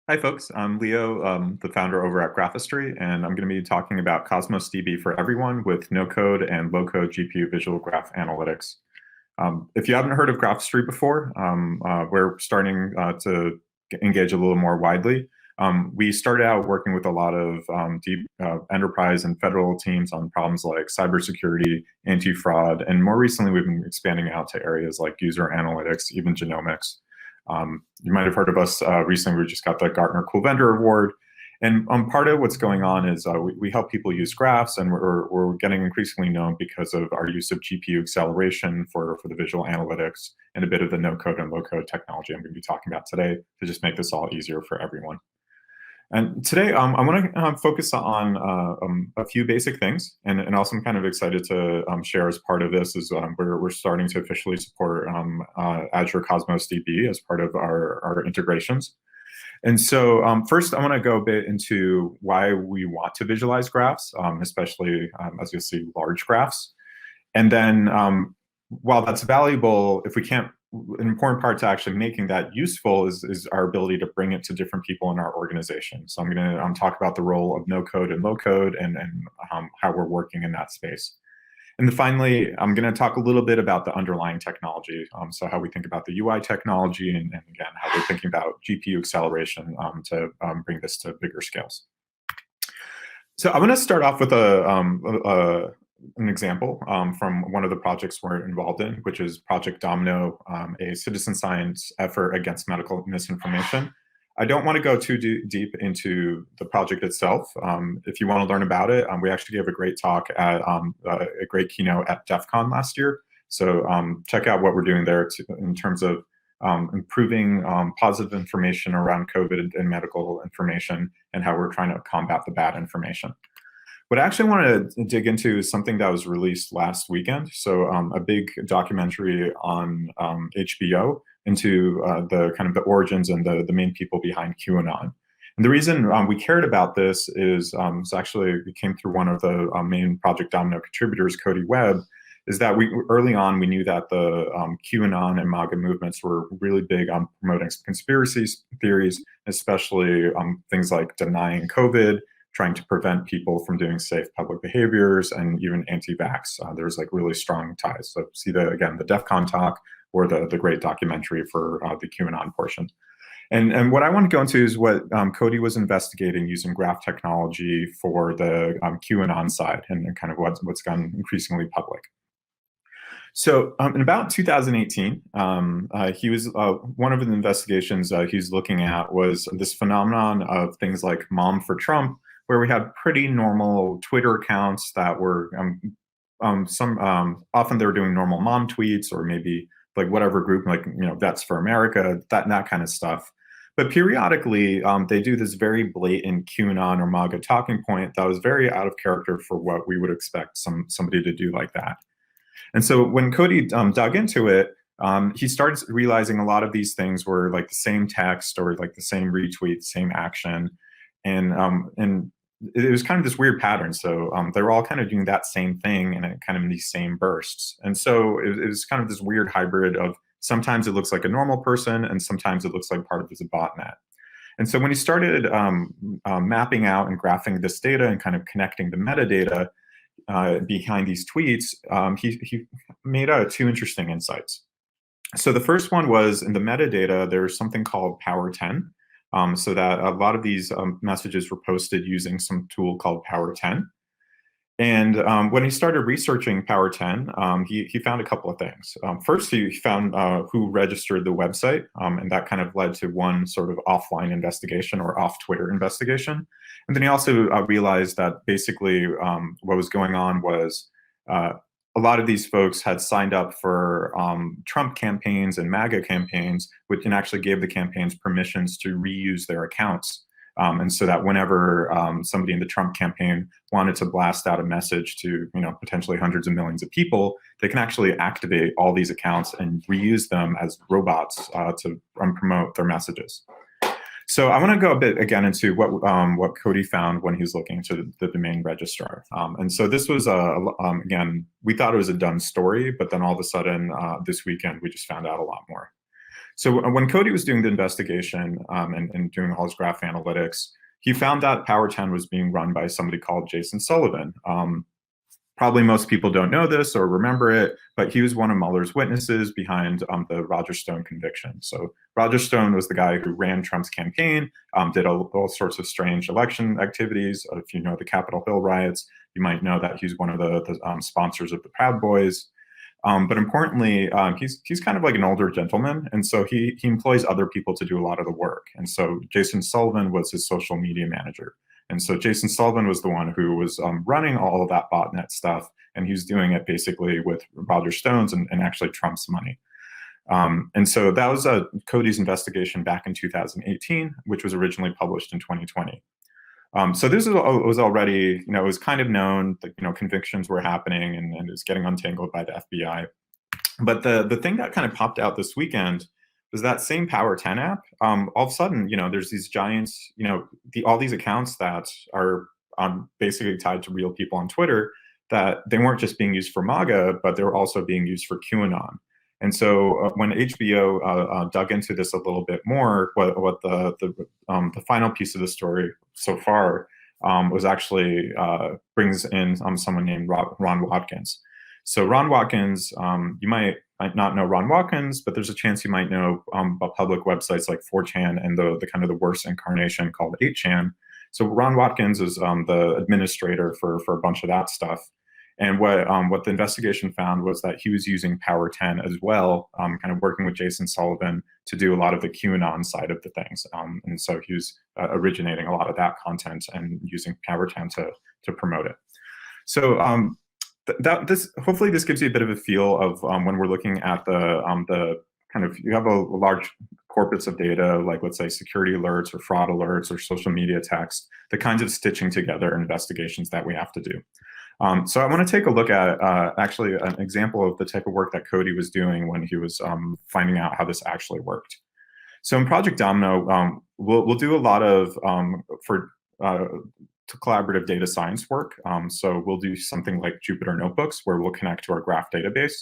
Hi, folks. I'm Leo, the founder over at Graphistry, and I'm going to be talking about Cosmos DB for everyone with no-code and low-code GPU visual graph analytics. If you haven't heard of Graphistry before, we're starting to engage a little more widely. We started out working with a lot of deep enterprise and federal teams on problems like cybersecurity, anti-fraud, and more recently we've been expanding out to areas like user analytics, even genomics. You might have heard of us recently. We just got the Gartner Cool Vendor Award. And part of what's going on is we help people use graphs, and we're getting increasingly known because of our use of GPU acceleration for the visual analytics and a bit of the no-code and low-code technology I'm going to be talking about today to just make this all easier for everyone. And today, I want to focus on a few basic things, and also I'm kind of excited to share as part of this is we're starting to officially support Azure Cosmos DB as part of our integrations. And so first, I want to go a bit into why we want to visualize graphs, especially, as you'll see, large graphs. And then while that's valuable, if we can't, an important part to actually making that useful is our ability to bring it to different people in our organization. So I'm going to talk about the role of no code and low code and how we're working in that space. And then finally, I'm going to talk a little bit about the underlying technology. So how we think about the UI technology and again, how we're thinking about GPU acceleration to bring this to bigger scales. So I'm going to start off with an example from one of the projects we're involved in, which is Project Domino, a citizen science effort against medical misinformation. I don't want to go too deep into the project itself. If you want to learn about it, we actually gave a great talk at a great keynote at DEF CON last year. So check out what we're doing there in terms of improving positive information around COVID and medical information and how we're trying to combat the bad information. What I actually wanted to dig into is something that was released last weekend. So a big documentary on HBO into the kind of the origins and the main people behind QAnon. And the reason we cared about this is actually it came through one of the main Project Domino contributors, Cody Webb, is that early on we knew that the QAnon and MAGA movements were really big on promoting conspiracy theories, especially things like denying COVID, trying to prevent people from doing safe public behaviors, and even anti-vax. There's like really strong ties. So see again, the DEF CON talk or the great documentary for the QAnon portion. And what I want to go into is what Cody was investigating using graph technology for the QAnon side and kind of what's gone increasingly public. So in about 2018, he was one of the investigations he's looking at was this phenomenon of things like Mom for Trump, where we had pretty normal Twitter accounts that were often they were doing normal mom tweets or maybe like whatever group, like, Vets for America, that kind of stuff. But periodically, they do this very blatant QAnon or MAGA talking point that was very out of character for what we would expect somebody to do like that. And so when Cody dug into it, he started realizing a lot of these things were like the same text or like the same retweet, same action. And it was kind of this weird pattern. So they were all kind of doing that same thing and kind of in these same bursts. And so it was kind of this weird hybrid of sometimes it looks like a normal person and sometimes it looks like part of it is a botnet. And so when he started mapping out and graphing this data and kind of connecting the metadata behind these tweets, he made two interesting insights. So the first one was in the metadata, there's something called Power 10. So that a lot of these messages were posted using some tool called Power 10. And when he started researching Power 10, he found a couple of things. First, he found who registered the website, and that kind of led to one sort of offline investigation or off-Twitter investigation. And then he also realized that basically what was going on was a lot of these folks had signed up for Trump campaigns and MAGA campaigns, which actually gave the campaigns permissions to reuse their accounts. And so that whenever somebody in the Trump campaign wanted to blast out a message to potentially hundreds of millions of people, they can actually activate all these accounts and reuse them as robots to promote their messages. So I want to go a bit again into what Cody found when he was looking into the domain registrar. And so this was, again, we thought it was a done story, but then all of a sudden this weekend, we just found out a lot more. So when Cody was doing the investigation and doing all his graph analytics, he found that Power 10 was being run by somebody called Jason Sullivan. Probably most people don't know this or remember it, but he was one of Mueller's witnesses behind the Roger Stone conviction. So Roger Stone was the guy who ran Trump's campaign, did all sorts of strange election activities. If you know the Capitol Hill riots, you might know that he's one of the sponsors of the Proud Boys. But importantly, he's kind of like an older gentleman, and so he employs other people to do a lot of the work. And so Jason Sullivan was his social media manager. And so Jason Sullivan was the one who was running all of that botnet stuff, and he was doing it basically with Roger Stone's and actually Trump's money. And so that was Cody's investigation back in 2018, which was originally published in 2020. So this was already, it was kind of known that, convictions were happening and it was getting untangled by the FBI. But the thing that kind of popped out this weekend was that same Power 10 app. All of a sudden, there's these giants, all these accounts that are basically tied to real people on Twitter, that they weren't just being used for MAGA, but they were also being used for QAnon. And so when HBO dug into this a little bit more, what the final piece of the story so far was actually brings in someone named Ron Watkins. So Ron Watkins, you might not know Ron Watkins, but there's a chance you might know about public websites like 4chan and the kind of the worst incarnation called 8chan. So Ron Watkins is the administrator for a bunch of that stuff. And what the investigation found was that he was using Power 10 as well, kind of working with Jason Sullivan to do a lot of the QAnon side of the things. And so he was originating a lot of that content and using Power 10 to promote it. So hopefully this gives you a bit of a feel of when we're looking at the kind of, you have a large corpus of data, like let's say security alerts or fraud alerts or social media text, the kinds of stitching together investigations that we have to do. So I want to take a look at actually an example of the type of work that Cody was doing when he was finding out how this actually worked. So in Project Domino, we'll do a lot of collaborative data science work. So we'll do something like Jupyter Notebooks, where we'll connect to our graph database.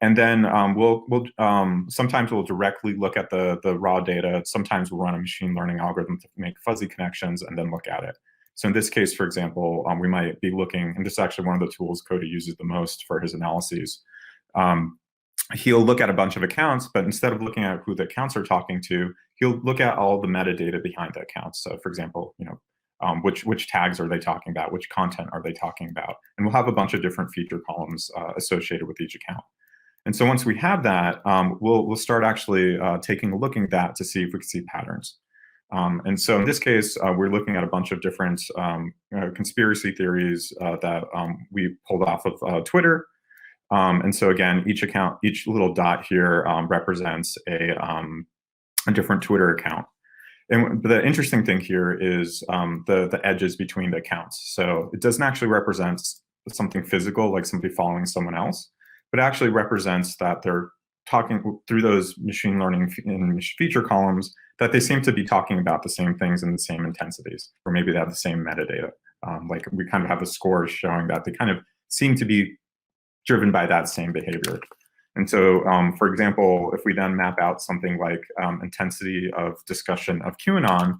And then sometimes we'll directly look at the raw data. Sometimes we'll run a machine learning algorithm to make fuzzy connections and then look at it. So in this case, for example, we might be looking, and this is actually one of the tools Cody uses the most for his analyses. He'll look at a bunch of accounts, but instead of looking at who the accounts are talking to, he'll look at all the metadata behind the accounts. So for example, which tags are they talking about? Which content are they talking about? And we'll have a bunch of different feature columns associated with each account. And so once we have that, we'll start actually taking a look at that to see if we can see patterns. And so in this case, we're looking at a bunch of different conspiracy theories that we pulled off of Twitter. And so again, each little dot here represents a different Twitter account. And the interesting thing here is the edges between the accounts. So it doesn't actually represent something physical, like somebody following someone else, but it actually represents that they're talking through those machine learning and feature columns, that they seem to be talking about the same things in the same intensities, or maybe they have the same metadata. Like we kind of have the scores showing that they kind of seem to be driven by that same behavior. And so, for example, if we then map out something like intensity of discussion of QAnon,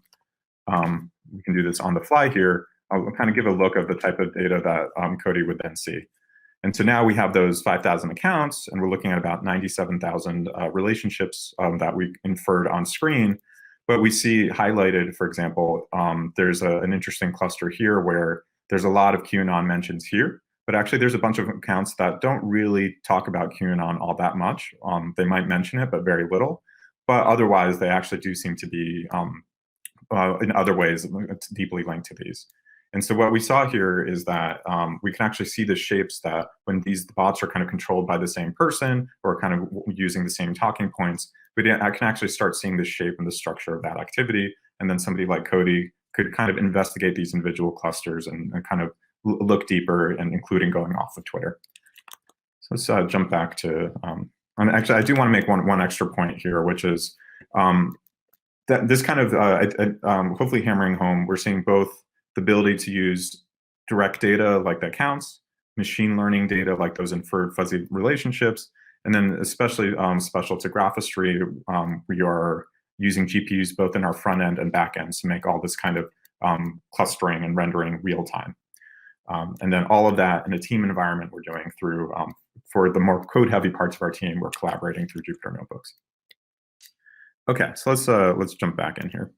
we can do this on the fly here. I'll kind of give a look of the type of data that Cody would then see. And so now we have those 5,000 accounts, and we're looking at about 97,000 relationships that we inferred on screen. But we see highlighted, for example, there's an interesting cluster here where there's a lot of QAnon mentions here, but actually there's a bunch of accounts that don't really talk about QAnon all that much. They might mention it, but very little. But otherwise, they actually do seem to be, in other ways, deeply linked to these. And so what we saw here is that we can actually see the shapes that when these bots are kind of controlled by the same person or kind of using the same talking points, I can actually start seeing the shape and the structure of that activity. And then somebody like Cody could kind of investigate these individual clusters and kind of look deeper, and including going off of Twitter. So let's jump back to, and actually I do want to make one extra point here, which is that this kind of, hopefully hammering home, we're seeing both the ability to use direct data like the accounts, machine learning data like those inferred fuzzy relationships, And then especially special to Graphistry, we are using GPUs both in our front end and back end to make all this kind of clustering and rendering real time. And then all of that in a team environment we're doing through, for the more code-heavy parts of our team, we're collaborating through Jupyter Notebooks. Okay, so let's jump back in here.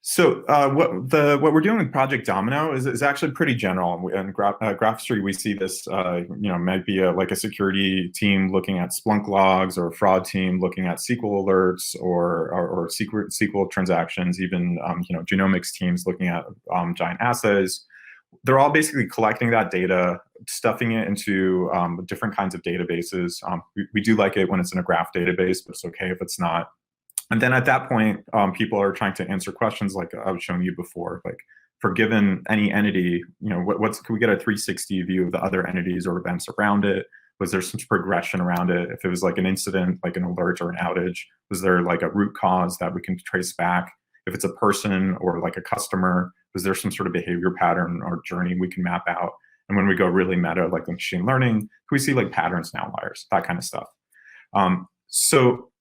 So what we're doing with Project Domino is actually pretty general. In Graphistry, we see this, might be like a security team looking at Splunk logs, or a fraud team looking at SQL alerts, or secret SQL transactions, even genomics teams looking at giant assays. They're all basically collecting that data, stuffing it into different kinds of databases. We do like it when it's in a graph database, but it's okay if it's not. And then at that point, people are trying to answer questions like I was showing you before, like for given any entity, can we get a 360 view of the other entities or events around it? Was there some progression around it? If it was like an incident, like an alert or an outage, was there like a root cause that we can trace back? If it's a person or like a customer, was there some sort of behavior pattern or journey we can map out? And when we go really meta, like machine learning, can we see like patterns and outliers, that kind of stuff? So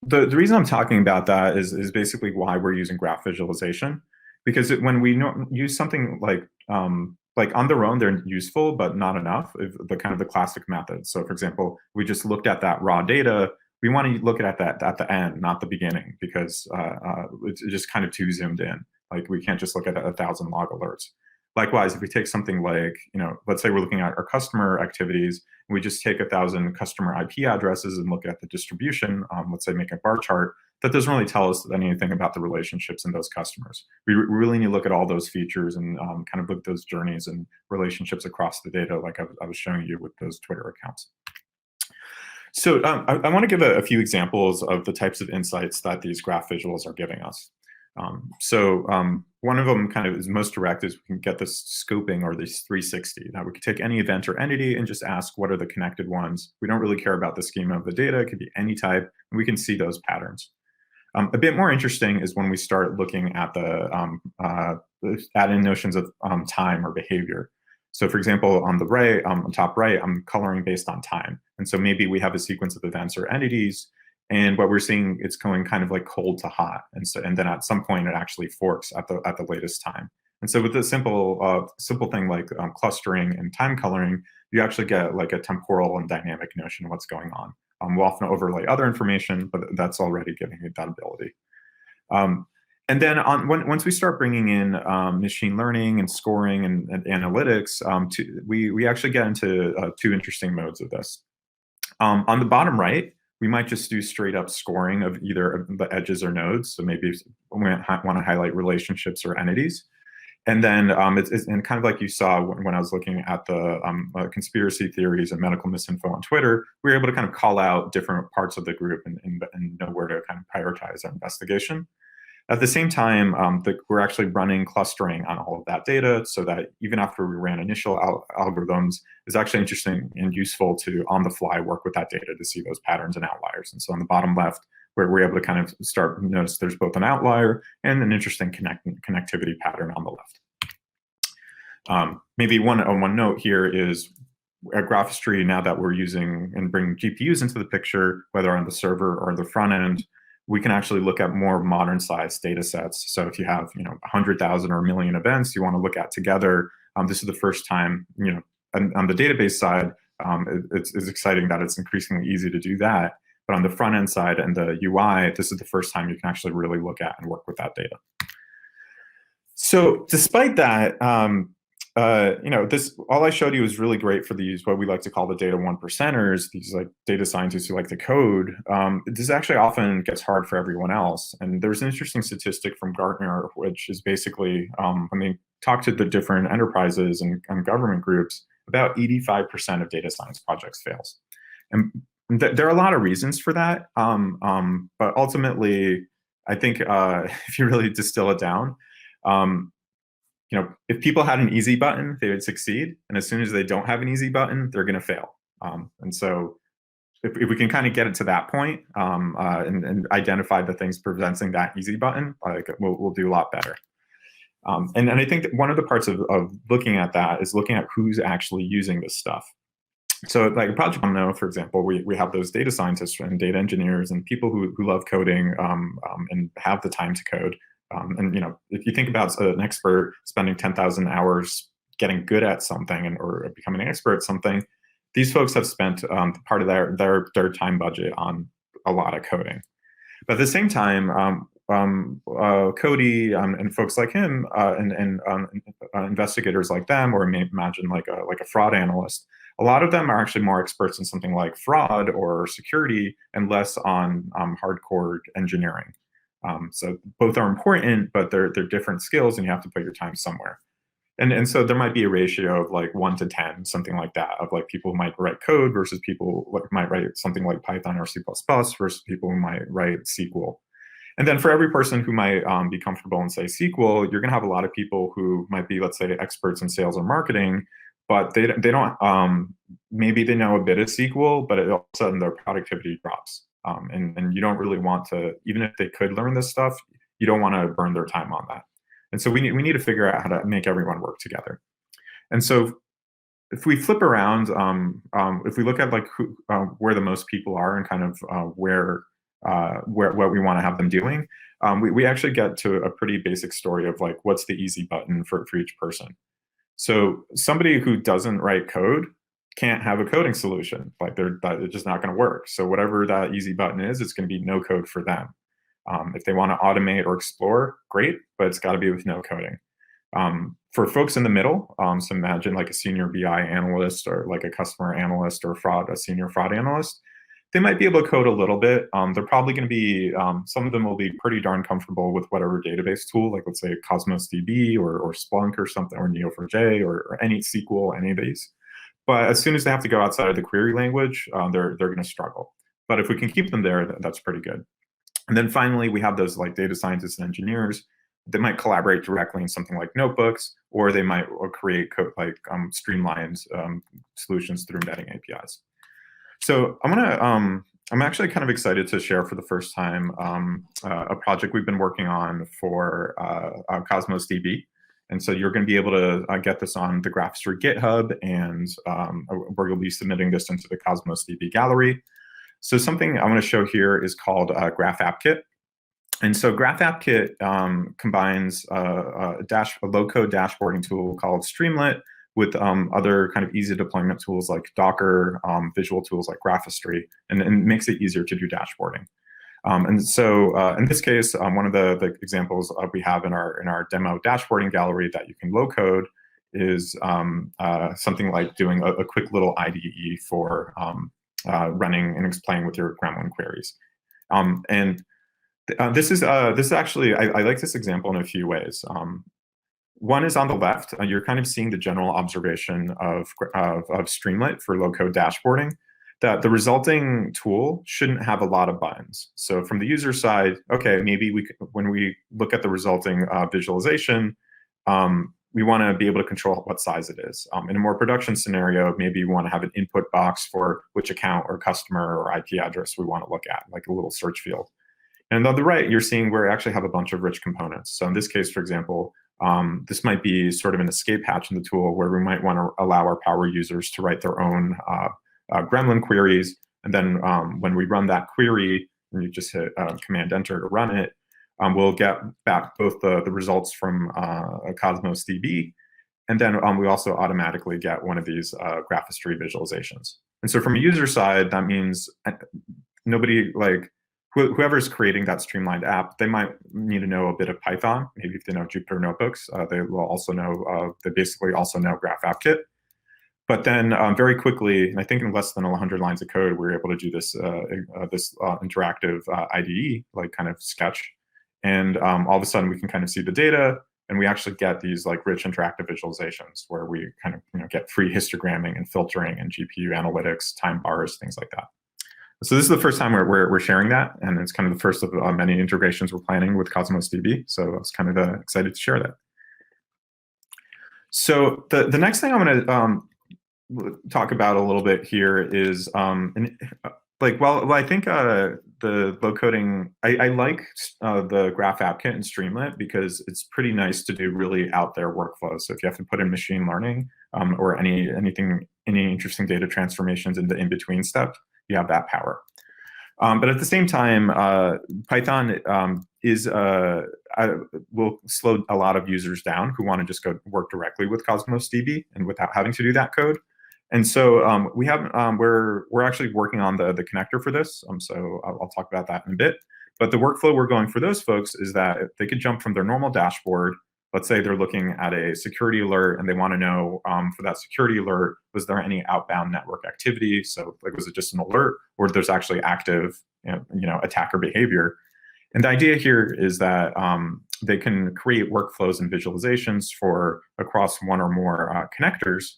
the reason I'm talking about that is basically why we're using graph visualization, because when we use something like on their own, they're useful, but not enough, the kind of the classic method. So for example, we just looked at that raw data. We want to look at that at the end, not the beginning, because it's just kind of too zoomed in. Like we can't just look at 1,000 log alerts. Likewise, if we take something like, let's say we're looking at our customer activities, and we just take 1,000 customer IP addresses and look at the distribution, let's say make a bar chart, that doesn't really tell us anything about the relationships in those customers. We really need to look at all those features and kind of look at those journeys and relationships across the data, like I was showing you with those Twitter accounts. So I want to give a few examples of the types of insights that these graph visuals are giving us. One of them kind of is most direct is we can get this scoping, or this 360. Now we could take any event or entity and just ask what are the connected ones. We don't really care about the schema of the data. It could be any type, and we can see those patterns. A bit more interesting is when we start looking at the add-in notions of time or behavior. So for example, on the right, on top right, I'm coloring based on time. And so maybe we have a sequence of events or entities, and what we're seeing, it's going kind of like cold to hot. And then at some point it actually forks at the latest time. And so with this simple thing like clustering and time coloring, you actually get like a temporal and dynamic notion of what's going on. We'll often overlay other information, but that's already giving you that ability. And then once we start bringing in machine learning and scoring and analytics, we actually get into two interesting modes of this. On the bottom right, we might just do straight up scoring of either the edges or nodes. So maybe we want to highlight relationships or entities. And then it's kind of like you saw when I was looking at the conspiracy theories and medical misinfo on Twitter, we were able to kind of call out different parts of the group and know where to kind of prioritize our investigation. At the same time, we're actually running clustering on all of that data, so that even after we ran initial algorithms, it's actually interesting and useful to, on the fly, work with that data to see those patterns and outliers. And so on the bottom left, where we're able to kind of notice there's both an outlier and an interesting connectivity pattern on the left. Maybe one note here is at Graphistry, now that we're using and bringing GPUs into the picture, whether on the server or the front end, we can actually look at more modern sized data sets. So if you have 100,000 or 1 million events you want to look at together, this is the first time, on the database side, it's exciting that it's increasingly easy to do that. But on the front end side and the UI, this is the first time you can actually really look at and work with that data. So despite that, all I showed you is really great for these, what we like to call the data 1%ers, these like data scientists who like to code. This actually often gets hard for everyone else. And there's an interesting statistic from Gartner, which is basically, when they talk to the different enterprises and government groups, about 85% of data science projects fails. And there are a lot of reasons for that. But ultimately, I think if you really distill it down, if people had an easy button, they would succeed. And as soon as they don't have an easy button, they're going to fail. And so if we can kind of get it to that point and identify the things preventing that easy button, we'll do a lot better. And I think that one of the parts of looking at that is looking at who's actually using this stuff. So like a project I know, for example, we have those data scientists and data engineers and people who love coding and have the time to code. And if you think about an expert spending 10,000 hours getting good at something or becoming an expert at something, these folks have spent part of their time budget on a lot of coding. But at the same time, Cody and folks like him and investigators like them, or imagine like a fraud analyst, a lot of them are actually more experts in something like fraud or security and less on hardcore engineering. So both are important, but they're different skills, and you have to put your time somewhere. And so there might be a ratio of like 1 to 10, something like that, of like people who might write code versus people who might write something like Python or C++ versus people who might write SQL. And then for every person who might be comfortable in, say, SQL, you're going to have a lot of people who might be, let's say, experts in sales or marketing, but they don't, maybe they know a bit of SQL, but all of a sudden their productivity drops. And you don't really want to, even if they could learn this stuff, you don't want to burn their time on that. And so we need to figure out how to make everyone work together. And so if we flip around, if we look at like where the most people are and kind of where what we want to have them doing, we actually get to a pretty basic story of like what's the easy button for each person. So somebody who doesn't write code can't have a coding solution. Like they're just not going to work. So whatever that easy button is, it's going to be no code for them. If they want to automate or explore, great, but it's got to be with no coding. For folks in the middle, so imagine like a senior BI analyst or like a customer analyst or a senior fraud analyst, they might be able to code a little bit. They're probably going to be, some of them will be pretty darn comfortable with whatever database tool, like let's say Cosmos DB or Splunk or something, or Neo4j or any SQL, any of these. But as soon as they have to go outside of the query language, they're going to struggle. But if we can keep them there, that's pretty good. And then finally, we have those like data scientists and engineers. They might collaborate directly in something like notebooks, or they might create code like streamlined solutions through embedding APIs. So I'm actually kind of excited to share for the first time a project we've been working on for Cosmos DB. And so you're going to be able to get this on the Graphistry GitHub, and we're going to be submitting this into the Cosmos DB gallery. So something I want to show here is called Graph App Kit. And so Graph App Kit combines a low-code dashboarding tool called Streamlit with other kind of easy deployment tools like Docker, visual tools like Graphistry, and makes it easier to do dashboarding. And so in this case, one of the examples we have in our demo dashboarding gallery that you can low code is something like doing a quick little IDE for running and playing with your Gremlin queries. This is actually, I like this example in a few ways. One is on the left. You're kind of seeing the general observation of Streamlit for low-code dashboarding, that the resulting tool shouldn't have a lot of buttons. So from the user side, okay, maybe when we look at the resulting visualization, we want to be able to control what size it is. In a more production scenario, maybe you want to have an input box for which account or customer or IP address we want to look at, like a little search field. And on the right, you're seeing where we actually have a bunch of rich components. So in this case, for example, this might be sort of an escape hatch in the tool where we might want to allow our power users to write their own Gremlin queries. And then when we run that query, and you just hit Command Enter to run it, we'll get back both the results from Cosmos DB, and then we also automatically get one of these Graphistry visualizations. And so from a user side, that means nobody, like whoever's creating that streamlined app, they might need to know a bit of Python. Maybe if they know Jupyter Notebooks, they will also know, they basically also know Graph App Kit. But then very quickly, and I think in less than 100 lines of code, we're able to do this interactive IDE, like kind of sketch. And all of a sudden we can kind of see the data, and we actually get these like rich interactive visualizations where we kind of get free histogramming and filtering and GPU analytics, time bars, things like that. So this is the first time we're sharing that, and it's kind of the first of many integrations we're planning with Cosmos DB. So I was kind of excited to share that. So the next thing I'm going to talk about a little bit here is well, I think the low coding, I like the Graph App Kit and Streamlit because it's pretty nice to do really out there workflows. So if you have to put in machine learning or anything any interesting data transformations in the in-between step, you have that power. But at the same time, Python will slow a lot of users down who want to just go work directly with Cosmos DB and without having to do that code. And so we're actually working on the connector for this. So I'll talk about that in a bit. But the workflow we're going for those folks is that if they could jump from their normal dashboard. Let's say they're looking at a security alert and they want to know for that security alert, was there any outbound network activity? So like, was it just an alert, or there's actually active attacker behavior? And the idea here is that they can create workflows and visualizations for across one or more connectors.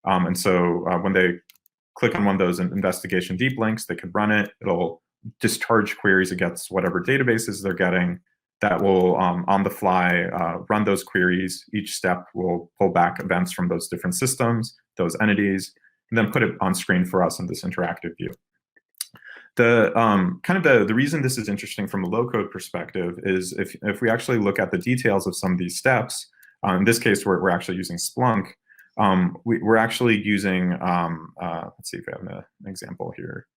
And so when they click on one of those investigation deep links, they could run it. It'll discharge queries against whatever databases they're getting. That will, on the fly, run those queries. Each step will pull back events from those different systems, those entities, and then put it on screen for us in this interactive view. The reason this is interesting from a low-code perspective is if we actually look at the details of some of these steps, in this case, we're actually using Splunk. We're actually using, let's see if we have an example here.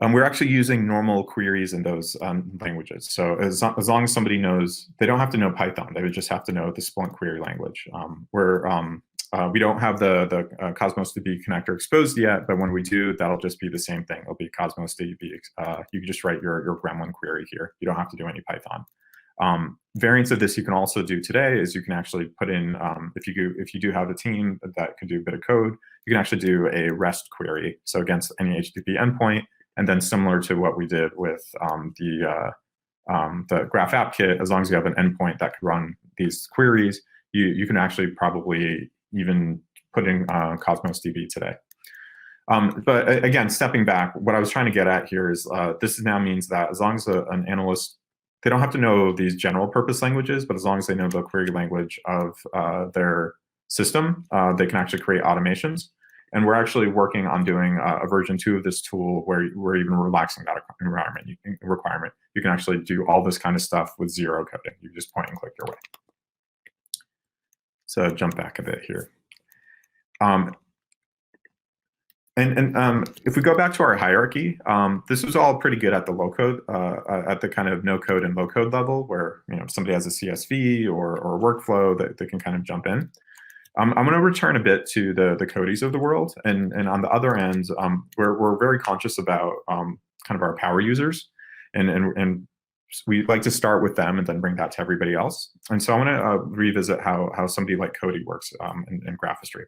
We're actually using normal queries in those languages. So as long as somebody knows, they don't have to know Python. They would just have to know the Splunk query language. We don't have the Cosmos DB connector exposed yet, but when we do, that'll just be the same thing. It'll be Cosmos DB. You can just write your Gremlin query here. You don't have to do any Python. Variants of this you can also do today is you can actually put in, if you do have a team that can do a bit of code, you can actually do a REST query. So against any HTTP endpoint. And then similar to what we did with the Graph App Kit, as long as you have an endpoint that could run these queries, you can actually probably even put in Cosmos DB today. But again, stepping back, what I was trying to get at here is this now means that as long as an analyst, they don't have to know these general purpose languages, but as long as they know the query language of their system, they can actually create automations. And we're actually working on doing a version 2 of this tool where we're even relaxing that requirement. You can actually do all this kind of stuff with zero coding. You just point and click your way. So jump back a bit here. If we go back to our hierarchy, this was all pretty good at the low code, at the kind of no code and low code level, where if somebody has a CSV or a workflow that they can kind of jump in. I'm going to return a bit to the codies of the world, and on the other end, we're very conscious about kind of our power users, and we like to start with them and then bring that to everybody else. And so I want to revisit how somebody like Cody works in Graphistry.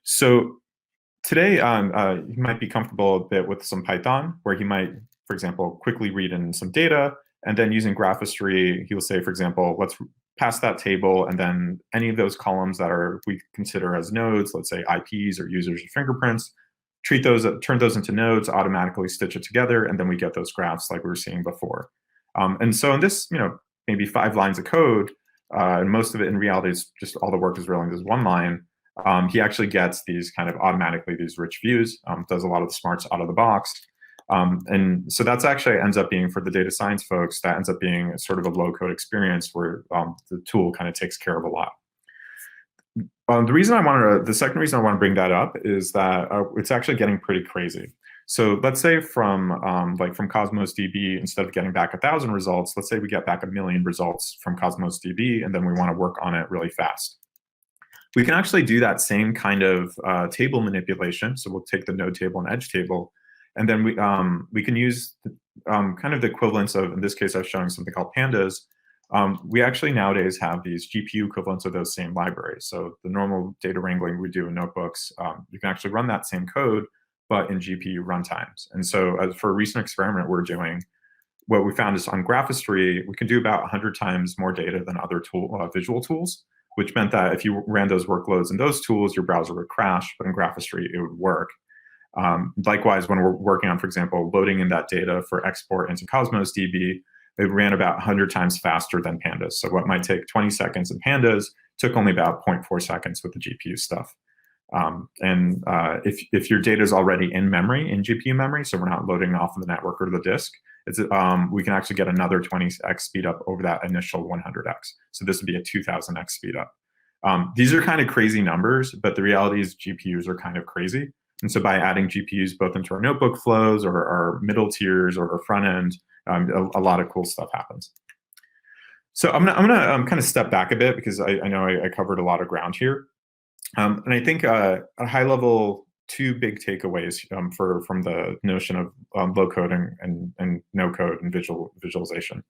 So today, he might be comfortable a bit with some Python, where he might, for example, quickly read in some data, and then using Graphistry, he will say, for example, let's pass that table, and then any of those columns that we consider as nodes, let's say IPs or users or fingerprints, turn those into nodes, automatically stitch it together, and then we get those graphs like we were seeing before. And so in this, maybe 5 lines of code, and most of it in reality is just all the work is really this one line. He actually gets these kind of automatically these rich views, does a lot of the smarts out of the box. And so that's actually ends up being, for the data science folks, that ends up being sort of a low code experience where the tool kind of takes care of a lot. The second reason I want to bring that up is that it's actually getting pretty crazy. So let's say from Cosmos DB, instead of getting back 1,000 results, let's say we get back 1 million results from Cosmos DB, and then we want to work on it really fast. We can actually do that same kind of table manipulation. So we'll take the node table and edge table, and then we can use kind of the equivalents of, in this case, I was showing something called pandas. We actually nowadays have these GPU equivalents of those same libraries. So the normal data wrangling we do in notebooks, you can actually run that same code, but in GPU runtimes. And so for a recent experiment we're doing, what we found is on Graphistry, we can do about 100 times more data than other visual tools, which meant that if you ran those workloads in those tools, your browser would crash, but in Graphistry, it would work. Likewise, when we're working on, for example, loading in that data for export into Cosmos DB, it ran about 100 times faster than pandas. So what might take 20 seconds in pandas took only about 0.4 seconds with the GPU stuff. If your data is already in memory, in GPU memory, so we're not loading off of the network or the disk, we can actually get another 20x speed up over that initial 100x. So this would be a 2000x speed up. These are kind of crazy numbers, but the reality is GPUs are kind of crazy. And so by adding GPUs both into our notebook flows or our middle tiers or our front end, a lot of cool stuff happens. So I'm gonna kind of step back a bit because I know I covered a lot of ground here. And I think at a high level, two big takeaways from the notion of low code and no code and visualization.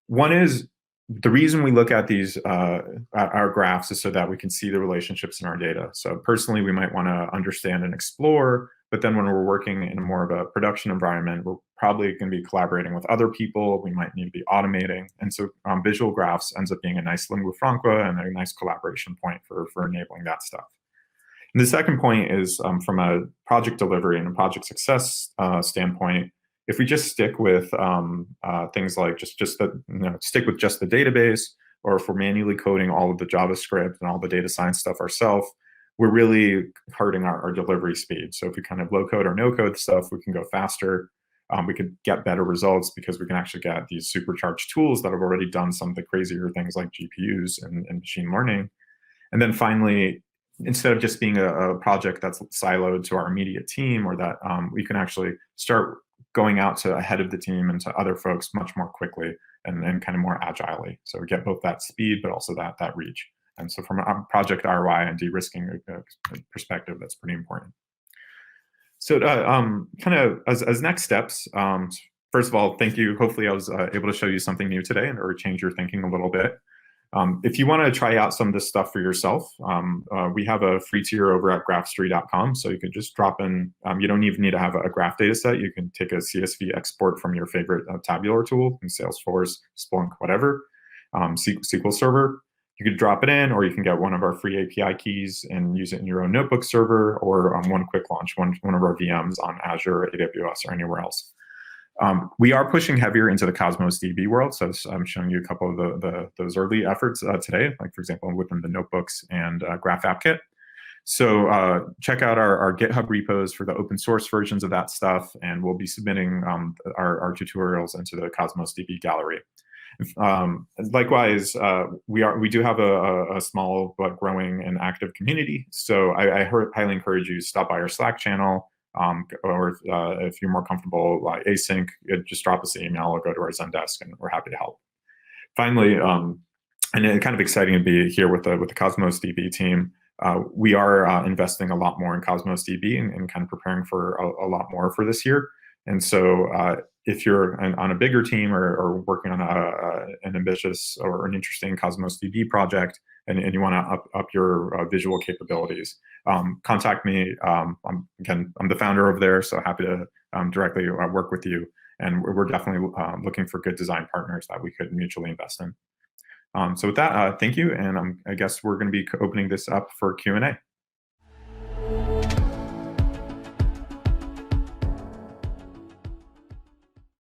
One is the reason we look at these our graphs is so that we can see the relationships in our data. So personally, we might want to understand and explore, but then when we're working in more of a production environment, we're probably going to be collaborating with other people. We might need to be automating. And so visual graphs ends up being a nice lingua franca and a nice collaboration point for enabling that stuff. And the second point is from a project delivery and a project success standpoint, if we just stick with things like stick with just the database, or if we're manually coding all of the JavaScript and all the data science stuff ourselves, we're really hurting our delivery speed. So if we kind of low code or no code stuff, we can go faster. We could get better results because we can actually get these supercharged tools that have already done some of the crazier things like GPUs and machine learning. And then finally, instead of just being a project that's siloed to our immediate team, or that we can actually start going out to ahead of the team and to other folks much more quickly and kind of more agilely. So we get both that speed, but also that reach. And so from a project ROI and de-risking perspective, that's pretty important. So kind of as next steps, first of all, thank you. Hopefully I was able to show you something new today or change your thinking a little bit. If you want to try out some of this stuff for yourself, we have a free tier over at graphistry.com. So you can just drop in, you don't even need to have a graph data set. You can take a CSV export from your favorite tabular tool in Salesforce, Splunk, whatever, SQL Server. You could drop it in, or you can get one of our free API keys and use it in your own notebook server, or one quick launch, one of our VMs on Azure, AWS, or anywhere else. We are pushing heavier into the Cosmos DB world, so I'm showing you a couple of those early efforts today, like for example within the notebooks and Graph App Kit. So check out our GitHub repos for the open source versions of that stuff, and we'll be submitting our tutorials into the Cosmos DB gallery. Likewise, we do have a small but growing and active community. So I highly encourage you to stop by our Slack channel, or if you're more comfortable async, just drop us an email or go to our Zendesk, and we're happy to help. Finally, and it's kind of exciting to be here with the Cosmos DB team. We are investing a lot more in Cosmos DB and kind of preparing for a lot more for this year. And so if you're on a bigger team or working on an ambitious or an interesting Cosmos DB project, and you want to up your visual capabilities, contact me. I'm the founder over there, so happy to directly work with you. And we're definitely looking for good design partners that we could mutually invest in. So with that, thank you. And I guess we're going to be opening this up for Q&A.